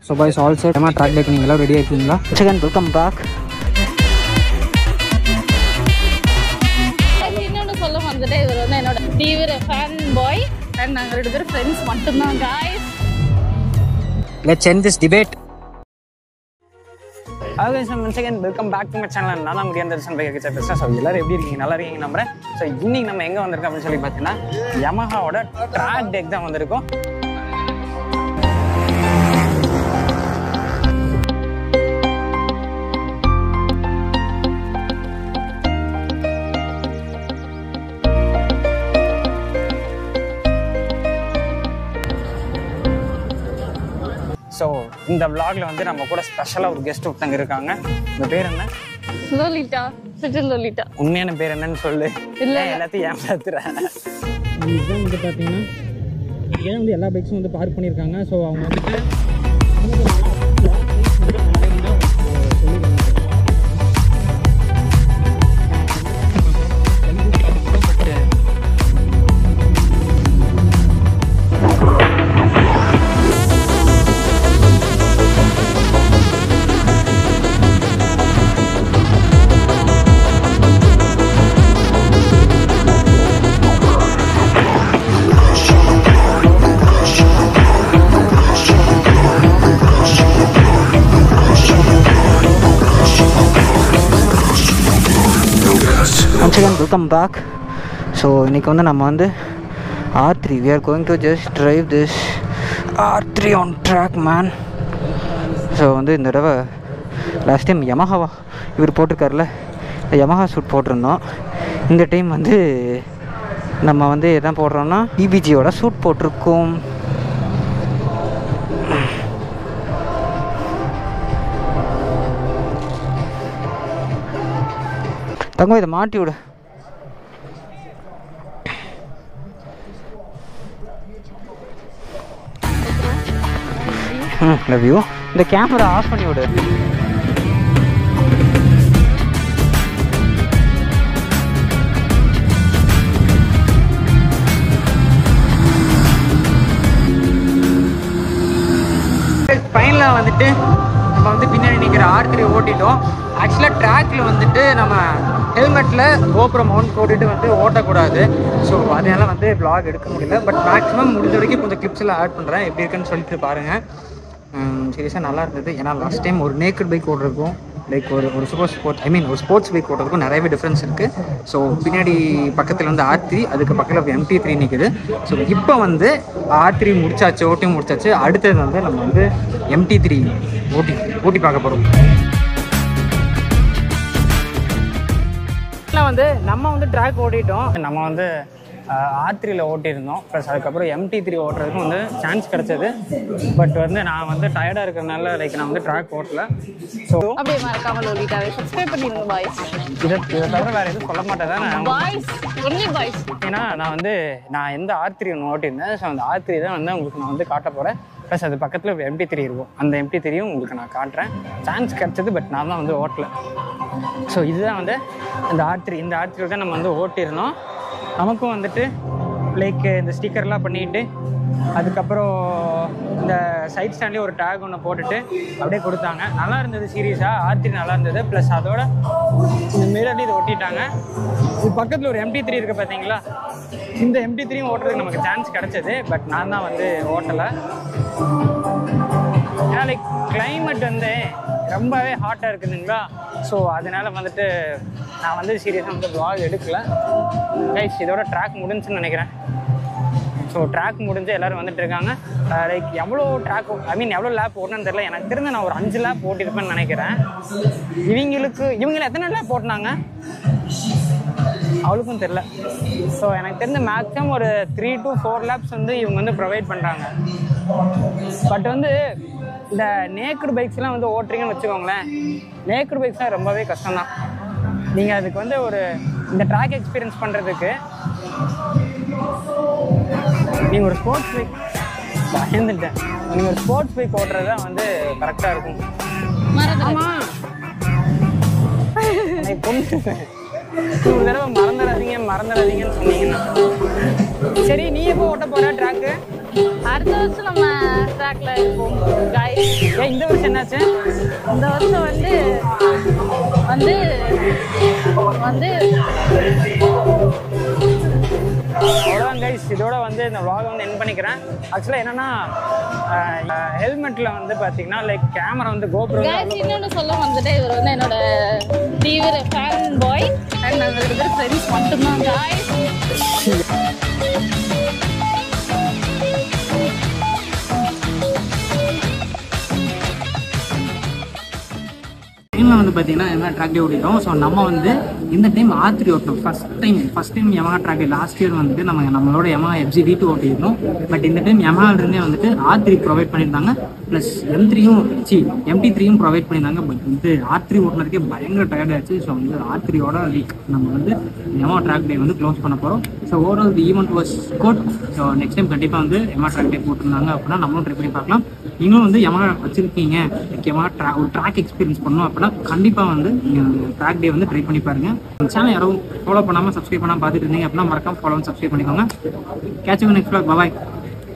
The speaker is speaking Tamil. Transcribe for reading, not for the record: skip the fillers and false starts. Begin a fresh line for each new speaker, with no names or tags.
So guys, all set. I'm track deck ningala ready ஆயிட்டீங்களா?
Again, welcome back.
இன்னொன்னு சொல்ல வந்துட்டே இவர் வந்து என்னோட தீவிர ஃபேன் பாய் அண்ட் நாங்க ரெண்டு பேரும் ஃப்ரெண்ட்ஸ் மட்டும்தான் guys.
Let's end this debate.
Hello guys, once again welcome back to my channel. நான் தான் முடியாத தர்ஷன் பைக் கிட்ட பேசுறேன். ஸோ எல்லாரும் எப்படி இருக்கீங்க? நல்லா இருக்கீங்க நம்புறேன். ஸோ இன்னைக்கு நம்ம எங்கே வந்திருக்கோம் அப்படின்னு சொல்லி பார்த்தீங்கன்னா யமஹாவோட ட்ராக் டெக் தான் வந்திருக்கோம். ஸோ இந்த விளாக்ல வந்து நம்ம கூட ஸ்பெஷலாக ஒரு கெஸ்ட் ஒருத்தங்க இருக்காங்க. இந்த பேர் என்ன?
லோலிட்டா. சிட்டில் லோலிட்டா.
உண்மையான பேர் என்னன்னு சொல்லு.
இல்லை
எல்லாத்தையும் ஏமாத்துறேன்.
இதுதான் வந்து பார்த்தீங்கன்னா இங்கே வந்து எல்லா பைக்ஸும் வந்து பார்க் பண்ணியிருக்காங்க. ஸோ அவங்க வந்துட்டு
once again welcome back. So இன்றைக்கி வந்து நம்ம வந்து R3 we are going to just drive this R3 on track man. So வந்து இந்த தடவை லாஸ்ட் டைம் யமஹாவா இவர் போட்டிருக்காருல யமஹா சூட் போட்டிருந்தோம். இந்த டைம் வந்து நம்ம வந்து எதான் போடுறோம்னா EBGயோட சூட் போட்டிருக்கோம். தங்கம் இதை மாட்டி விடு. Love you. இந்த கேமரா ஆஃப் பண்ணி விடு. ஃபைனலாக வந்துட்டு நம்ம வந்து பின்னாடி நிற்கிற R3 ஓட்டிட்டோம். ஆக்சுவலாக ட்ராக்கில் வந்துட்டு நம்ம ஹெல்மெட்டில் கோப்ரோ மவுண்ட் போட்டுட்டு வந்து ஓட்டக்கூடாது. ஸோ அதனால வந்து vlog எடுக்க முடியல. பட் மேக்ஸிமம் முடிஞ்ச வரைக்கும் கொஞ்சம் கிளிப்ஸ் எல்லாம் ஆட் பண்ணுறேன். எப்படி இருக்குன்னு சொல்லிட்டு பாருங்கள். சீரியஸாக நல்லா இருந்தது. ஏன்னா லாஸ்ட் டைம் ஒரு நேக்கட் பைக் ஓடுறதுக்கும் லைக் ஒரு சூப்பர் ஸ்போர்ட் ஒரு ஸ்போர்ட்ஸ் பைக் ஓடுறதுக்கும் நிறையவே டிஃப்ரென்ஸ் இருக்குது. ஸோ பின்னாடி பக்கத்தில் வந்து R3, அதுக்கு பக்கத்தில் MT3 நிற்குது. ஸோ இப்போ வந்து R3 முடிச்சாச்சு, ஓட்டி முடிச்சாச்சு. அடுத்தது வந்து நம்ம வந்து MT3 ஓட்டி பார்க்க போகிறோம். வந்து நம்ம வந்து ட்ராக் ஓட்டிட்டோம். நம்ம வந்து R3ல ஓட்டியிருந்தோம். ப்ளஸ் அதுக்கப்புறம் MT3 ஓட்டுறதுக்கும் வந்து சான்ஸ் கிடச்சது. பட் வந்து நான் வந்து டயர்டாக இருக்கிறதுனால லைக் நான் வந்து ட்ராக் ஓட்டல. ஸோ
அப்படியே மறக்காம லோலிட்டாவை சப்ஸ்கிரைப் பண்ணிடுங்க பாய்ஸ்.
இதை தவிர வேறு எதுவும் சொல்ல மாட்டேன் தான்
பாய்ஸ், ஒன்லி பாய்ஸ்.
ஏன்னா நான் எந்த R3 ஒன்று ஓட்டியிருந்தேன். ஸோ அந்த R3 தான் வந்து உங்களுக்கு நான் வந்து காட்ட போகிறேன். ப்ளஸ் அது பக்கத்தில் MT3 இருக்கும். அந்த MT3யும் உங்களுக்கு நான் காட்டுறேன். சான்ஸ் கிடச்சது, பட் நான் தான் வந்து ஓட்டலை. ஸோ இதுதான் வந்து இந்த R3 தான் நம்ம வந்து ஓட்டியிருந்தோம். நமக்கும் வந்துட்டு லைக் இந்த ஸ்டிக்கர்லாம் பண்ணிட்டு அதுக்கப்புறம் இந்த சைட் ஸ்டாண்ட்லேயே ஒரு டேக் ஒன்று போட்டுட்டு அப்படியே கொடுத்தாங்க. நல்லா இருந்தது. சீரியஸாக R3 நல்லா இருந்தது. ப்ளஸ் அதோட இந்த மிரர்லேயும் இதை ஒட்டிட்டாங்க. இது பக்கத்தில் ஒரு MT3 இருக்குது பார்த்தீங்களா? இந்த MT3யும் ஓட்டுறதுக்கு நமக்கு சான்ஸ் கிடச்சது. பட் நான் தான் வந்து ஓட்டலை. ஏன்னா லைக் கிளைமேட் வந்து ரொம்பவே ஹாட்டாக இருக்குதுங்களா? ஸோ அதனால் வந்துட்டு நான் வந்து சீரியஸாக வந்து vlog எடுக்கல. கைஸ் இதோட ட்ராக் முடிஞ்சுன்னு நினைக்கிறேன். ஸோ ட்ராக் முடிஞ்சு எல்லோரும் வந்துட்டு இருக்காங்க. லைக் எவ்வளோ ட்ராக் எவ்வளோ லேப் ஓடணும்னு தெரியல. எனக்கு தெரிஞ்ச நான் ஒரு 5 லேப் ஓட்டியிருப்பேன்னு நினைக்கிறேன். இவங்களை எத்தனை லேப் ஓட்டினாங்க அவளுக்கும் தெரில. ஸோ எனக்கு தெரிஞ்ச மேக்ஸிமம் ஒரு 3 to 4 லேப்ஸ் வந்து இவங்க வந்து ப்ரொவைட் பண்ணுறாங்க. பட் வந்து இந்த நேக்கட் பைக்ஸ்லாம் வந்து ஓட்டுறீங்கன்னு வச்சுக்கோங்களேன். நேக்கட் பைக்ஸ்லாம் ரொம்பவே கஷ்டம்தான். நீங்கள் அதுக்கு வந்து இந்த ட்ராக் எக்ஸ்பீரியன்ஸ் பண்ணுறதுக்கு நீங்கள் ஒரு ஸ்போர்ட்ஸ் பைக் பயந்துட்டேன். நீங்கள் ஒரு ஸ்போர்ட்ஸ் பைக் ஓட்டுறது தான் வந்து கரெக்டாக இருக்கும். ஆமாம், ஒரு தடவை மறந்துடாதீங்கன்னு சொன்னீங்கன்னா சரி. நீ எப்போ ஓட்ட போகிற ட்ராக்கு?
அடுத்த வருஷம் நம்ம ட்ராக்ல இருப்போம் guys.
ஏன் இந்த வருஷம் என்னாச்சு?
இந்த வருஷம் வந்து வந்து வந்து
அவ்வளோதான் கைஸ், இதோட வந்து இந்த vlog வந்து என் பண்ணிக்கிறேன். ஆக்சுவலாக என்னன்னா ஹெல்மெட்டில் வந்து பார்த்தீங்கன்னா லைக் கேமரா வந்து கோப்ரோ
guys இன்னொன்று சொல்ல வந்துட்டு இவர் வந்து என்னோட தீவிர ஃபேன் பாய் அண்ட் நாங்கள் 2 பேரும் ஃப்ரெண்ட்ஸ் மட்டும்தான் guys.
டைமில் வந்து பார்த்தீங்கன்னா என்ன ட்ராக் டே ஓடிட்டோம். ஸோ நம்ம வந்து இந்த டைம் R3 ஓட்டணும். ஃபஸ்ட் டைம் Yamaha ட்ராக் டே. லாஸ்ட் இயர் வந்துட்டு நம்மளோட Yamaha FZ-V2 ஓட்டியிருந்தோம். பட் இந்த டைம் Yamaha-லேருந்தே வந்துட்டு R3 ப்ரொவைட் பண்ணியிருந்தாங்க. ப்ளஸ் MT3யும் ப்ரொவைட் பண்ணியிருந்தாங்க. பட் வந்து R3 ஓட்டினதுக்கே பயங்கர டயர்ட் ஆச்சு. ஸோ வந்து R3யோட நம்ம வந்து Yamaha ட்ராக் டே வந்து க்ளோஸ் பண்ண போகிறோம். So overall the event was good. So next time கண்டிப்பாக வந்து Yamaha ட்ராக் டே போட்டிருந்தாங்க அப்படின்னா நம்மளும் ட்ரை பண்ணி பார்க்கலாம். நீங்களும் வந்து Yamaha வச்சுருக்கீங்க, Yamaha ஒரு ட்ராக் எக்ஸ்பீரியன்ஸ் பண்ணணும் அப்படின்னா கண்டிப்பாக வந்து நீங்கள் ட்ராக் டே வந்து ட்ரை பண்ணி பாருங்கள். சேனல் யாரும் ஃபாலோ பண்ணாமல் சப்ஸ்கிரைப் பண்ணாமல் பார்த்துட்டு இருந்தீங்க அப்படின்னா மறக்காம ஃபாலோ சப்ஸ்கிரைப் பண்ணிக்கோங்க. Catch you next vlog. Bye.